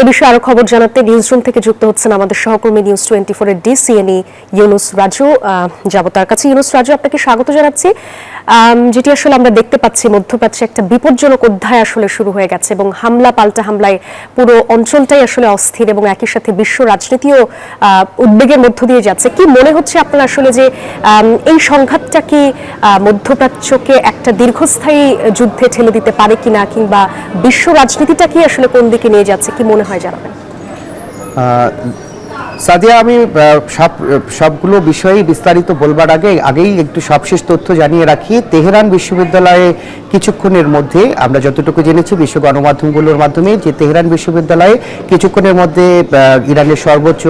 এ বিষয়ে আরো খবর জানাতে নিউজরুম থেকে যুক্ত হচ্ছেন আমাদের সহকর্মী নিউজ 24 এর ডিসিএনই ইউনুস রাজু। যাব তার কাছে। ইউনুস রাজু, আপনাকে স্বাগত জানাচ্ছি। যেটি আসলে আমরা দেখতে পাচ্ছি, মধ্যপ্রাচ্যে একটা বিপজ্জনক অধ্যায় আসলে শুরু হয়ে গেছে এবং হামলা পাল্টা হামলায় পুরো অঞ্চলটাই আসলে অস্থির এবং একই সাথে বিশ্ব রাজনীতিও উদ্বেগের মধ্য দিয়ে যাচ্ছে। কি মনে হচ্ছে আপনার আসলে যে এই সংঘাতটা কি মধ্যপ্রাচ্যকে একটা দীর্ঘস্থায়ী যুদ্ধে ঠেলে দিতে পারে কিনা, কিংবা বিশ্ব রাজনীতিটা কি আসলে কোন দিকে নিয়ে যাচ্ছে, কি মনে হয় জানাবেন? সাদিয়া, আমি সবগুলো বিষয়ে বিস্তারিত বলবার আগেই একটু সবশেষ তথ্য জানিয়ে রাখি। তেহরান বিশ্ববিদ্যালয়ে কিছুক্ষণের মধ্যে, আমরা যতটুকু জেনেছি বিশ্ব গণমাধ্যমগুলোর মাধ্যমে, যে তেহরান বিশ্ববিদ্যালয়ে কিছুক্ষণের মধ্যে ইরানের সর্বোচ্চ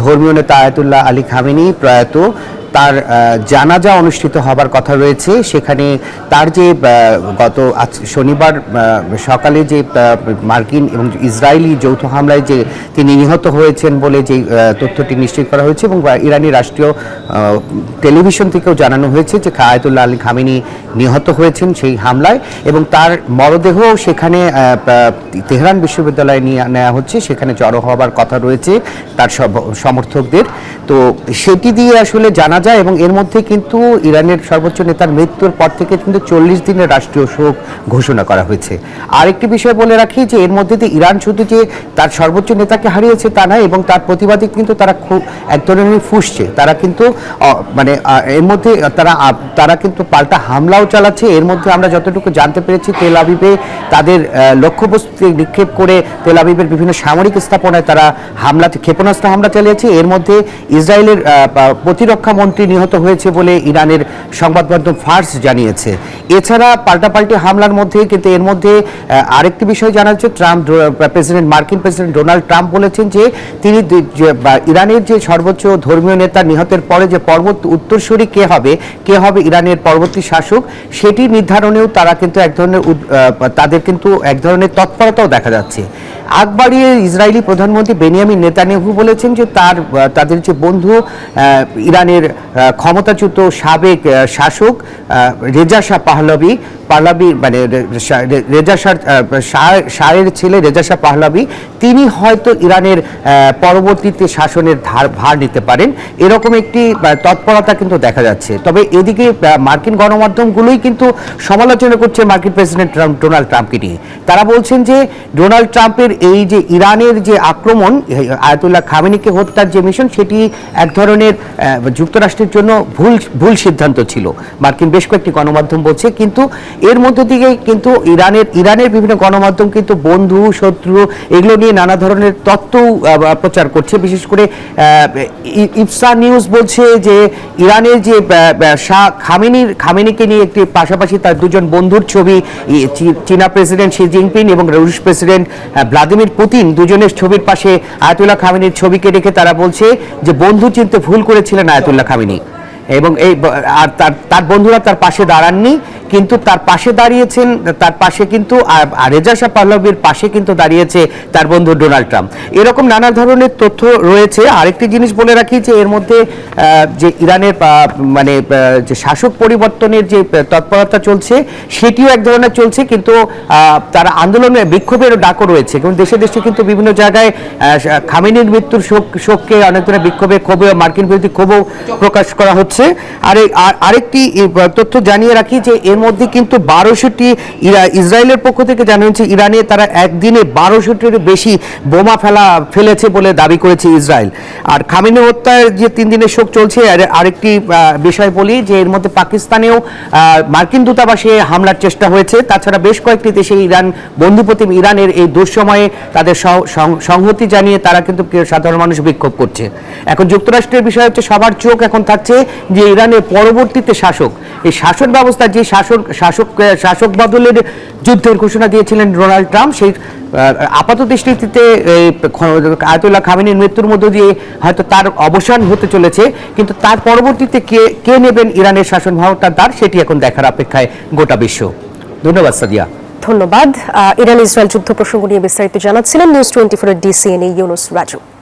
ধর্মীয় নেতা আয়াতুল্লাহ আলী খামেনি প্রয়াত, তার জানাজা অনুষ্ঠিত হবার কথা রয়েছে। সেখানে তার যে গত শনিবার সকালে যে মার্কিন এবং ইসরায়েলি যৌথ হামলায় যে তিনি নিহত হয়েছেন বলে যে তথ্যটি নিশ্চিত করা হয়েছে, এবং ইরানি রাষ্ট্রীয় টেলিভিশন থেকেও জানানো হয়েছে যে আয়াতুল্লাহ আলী খামেনি নিহত হয়েছেন সেই হামলায়, এবং তার মরদেহ সেখানে তেহরান বিশ্ববিদ্যালয়ে নিয়ে নেওয়া হচ্ছে। সেখানে জড়ো হবার কথা রয়েছে তার সমর্থকদের। তো সেটি দিয়ে আসলে জানা যায়, এবং এর মধ্যে কিন্তু ইরানের সর্বোচ্চ নেতার মৃত্যুর পর থেকে কিন্তু 40 দিনের রাষ্ট্রীয় শোক ঘোষণা করা হয়েছে। আরেকটি বিষয় বলে রাখি যে এর মধ্যে দিয়ে ইরান শুধু যে তার সর্বোচ্চ নেতাকে হারিয়েছে তা নয়, এবং তার প্রতিবাদে কিন্তু তারা খুব এক ধরনের ফুঁসছে। তারা কিন্তু মানে এর মধ্যে তারা কিন্তু পাল্টা হামলাও চালাচ্ছে। এর মধ্যে আমরা যতটুকু জানতে পেরেছি, তেল আবিবে তাদের লক্ষ্যবস্তুতে নিক্ষেপ করে তেল আবিবের বিভিন্ন সামরিক স্থাপনায় তারা ক্ষেপণাস্ত্র হামলা চালিয়েছে। এর মধ্যে ইসরায়েলের প্রতিরক্ষা মন্ত্রী নিহত হয়েছে বলে ইরানের সংবাদ মাধ্যম ফার্স জানিয়েছে। এছাড়া পাল্টাপাল্টি হামলার মধ্যে কিন্তু এর মধ্যে আরেকটি বিষয় জানা যাচ্ছে, মার্কিন প্রেসিডেন্ট ডোনাল্ড ট্রাম্প বলেছেন যে তিনি ইরানের যে সর্বোচ্চ ধর্মীয় নেতা নিহতের পরে যে উত্তরসূরি কে হবে ইরানের পরবর্তী শাসক, সেটি নির্ধারণেও তারা কিন্তু তাদের কিন্তু এক ধরনের তৎপরতাও দেখা যাচ্ছে। আগ বাড়িয়ে ইসরায়েলি প্রধানমন্ত্রী বেনিয়ামিন নেতানিয়াহু বলেছেন যে তাদের যে বন্ধু ইরানের ক্ষমতাচ্যুত সাবেক শাসক রেজা শাহ পাহলভি মানে রেজা শাহের ছেলে রেজা শাহ পাহলভি, তিনি হয়তো ইরানের পরবর্তীতে শাসনের ভার নিতে পারেন, এরকম একটি তৎপরতা কিন্তু দেখা যাচ্ছে। তবে এদিকে মার্কিন গণমাধ্যমগুলোই কিন্তু সমালোচনা করছে মার্কিন প্রেসিডেন্ট ডোনাল্ড ট্রাম্পকে নিয়ে। তারা বলছেন যে ডোনাল্ড ট্রাম্পের এই যে ইরানের যে আক্রমণ, আয়াতুল্লাহ খামেনিকে হত্যার যে মিশন, সেটি এক ধরনের যুক্তরাষ্ট্রের জন্য ভুল সিদ্ধান্ত ছিল, মার্কিন বেশ কয়েকটি গণমাধ্যম বলছে। কিন্তু এর মধ্য থেকে কিন্তু ইরানের বিভিন্ন গণমাধ্যম কিন্তু বন্ধু শত্রু এগুলো নিয়ে নানা ধরনের তথ্য প্রচার করছে। বিশেষ করে ইফসা নিউজ বলছে যে ইরানের যে খামেনিকে নিয়ে একটি পাশাপাশি তার দুজন বন্ধুর ছবি, চীনা প্রেসিডেন্ট শি জিনপিং এবং রুশ প্রেসিডেন্ট ভ্লাদিমির পুতিন, দুজনের ছবির পাশে আয়াতুল্লাহ খামেনির ছবিকে রেখে তারা বলছে যে বন্ধু চিনতে ভুল করেছিলেন আয়াতুল্লাহ খামেনি, এবং তার বন্ধুরা তার পাশে দাঁড়াননি, কিন্তু তার পাশে কিন্তু রেজা শাহ পাহলভির পাশে কিন্তু দাঁড়িয়েছে তার বন্ধু ডোনাল্ড ট্রাম্প। এরকম নানা ধরনের তথ্য রয়েছে। আরেকটি জিনিস বলে রাখি যে এর মধ্যে যে ইরানের মানে যে শাসক পরিবর্তনের যে তৎপরতা চলছে, সেটিও এক ধরনের চলছে, কিন্তু তারা আন্দোলনের বিক্ষোভের ডাকও রয়েছে, এবং দেশে দেশে কিন্তু বিভিন্ন জায়গায় খামেনির মৃত্যুর শোককে অনেক ধরনের ক্ষোভে মার্কিন বিরোধী ক্ষোভও প্রকাশ করা হচ্ছে। আরেকটি তথ্য জানিয়ে রাখি যে এর মধ্যে কিন্তু 12টি ইসরায়েলের পক্ষ থেকে জানা হয়েছে ইরানে তারা একদিনে 1200টির বেশি বোমা ফেলেছে বলে দাবি করেছে ইসরায়েল। আর খামেনি হত্যার যে 3 দিনের শোক চলছে, আরেকটি বিষয় বলি যে এর মধ্যে পাকিস্তানেও মার্কিন দূতাবাসে হামলার চেষ্টা হয়েছে। তাছাড়া বেশ কয়েকটি দেশে বন্ধুপ্রতিম ইরানের এই দুঃসময়ে তাদের সংহতি জানিয়ে তারা কিন্তু সাধারণ মানুষ বিক্ষোভ করছে। এখন যুক্তরাষ্ট্রের বিষয় হচ্ছে সবার চোখ এখন থাকছে যে ইরানের পরবর্তীতে শাসক, এই শাসন ব্যবস্থা যে শাসক বদলের যুদ্ধের ঘোষণা দিয়েছিলেন ডোনাল্ড ট্রাম্প, সেই আপাত দৃষ্টিতে আয়াতুল্লাহ খামেনির মৃত্যুর মধ্য দিয়ে হয়তো তার অবসান হতে চলেছে, কিন্তু তার পরবর্তীতে কে নেবেন ইরানের শাসন ভারটার দ্বার, সেটি এখন দেখার অপেক্ষায় গোটা বিশ্ব। ধন্যবাদ সাদিয়া। ধন্যবাদ। ইরান ইসরায়েল যুদ্ধ প্রসঙ্গ নিয়ে বিস্তারিত জানাচ্ছিলেন নিউজ 24 এর ডিসিএনই ইউনুস রাজু।